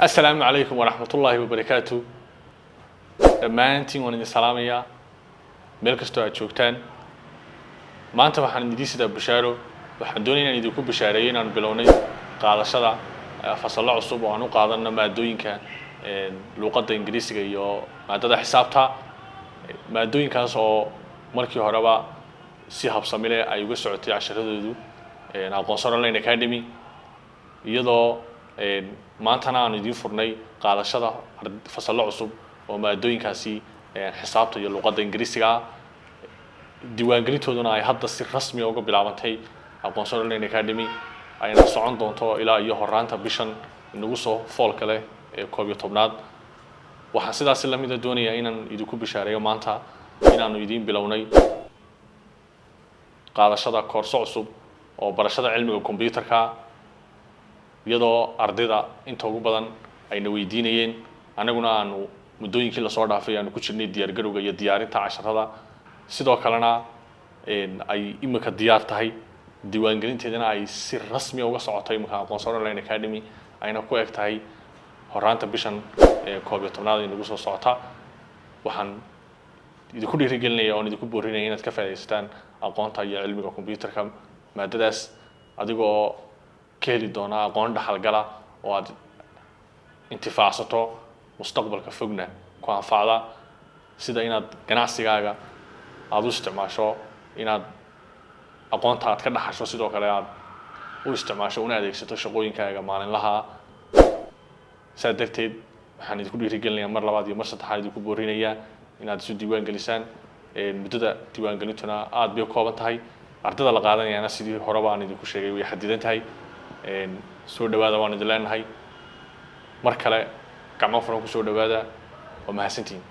السلام عليكم ورحمة الله وبركاته. دمانتين وأنا سلامية ملكستو أتشوكتان ما أنت وحن ندي سيدا بشارو وحدوني أن يدوكو بشارين عن بلوني قال شذا فصل عصب وعنو قادنا مادوين كان لغة إنجليزية يو مادة حسابتها مادوين كان سو مركي هربا سيحب سميلة أيوة سعودي عشرة دو ناقصنا لين أكاديمي يدو maantana aan idin furnay qaadashada fasal cusub oo maadooyinkaasi xisaabta iyo luqadda Ingiriisiga diiwaangelintooduna ay hadda si rasmi ah uga bilaabantay aqoonsiga online academy ayna socon doonto ilaa iyo horaanta bishan inagu soo fool kale ee 11aad waxaan sidaas la mid ah doonayaa inaan idinku bishaareeyo maanta inaanu idin bilownay qaadashada koorso cusub oo barashada cilmiga kombiyuutarka iyadoo ardayda inta ugu badan ayna weydiinayeen anaguna aanu muddooyinkii la soo dhaafay aanu ku jirnay diyaar garowga iyo diyaarinta casharada sidoo kalena ay imika diyaar tahay diiwaangelinteedana ay si rasmi ah uga socotay imika aqoonsiga online academy ayna ku eg tahay horaanta bishan 11aad inagu soo socota waxaan idinku dhiirigelinayaa oo idinku boorinayaa inaad ka faa'iidaystaan aqoonta iyo cilmiga kombiyuutarka maadadaas adigoo كهلي دونا قان دحلقلا واد انتفاعساتو مستقبلك فوقنا كوان فعلا سيدا إناد ganacsigaaga aad u isticmaasho inaad aqoonta aad ka dhaxasho sidoo kale aad u isticmaasho una adeegsato shaqooyinkaaga maalinlaha sadarteed waxaan idinku dhiirigelinayaa mar labaad iyo mar saddexaad idinku boorinayaa inaad isu diiwaan gelisaan muddada diiwaan gelintuna aad bay kooban tahay ardada la qaadanayana sidii horeba aan idinku sheegay way xadidan tahay soo dhawaada waan idin leenahay mar kale gacmo furan ku soo dhawaada waa mahadsantiin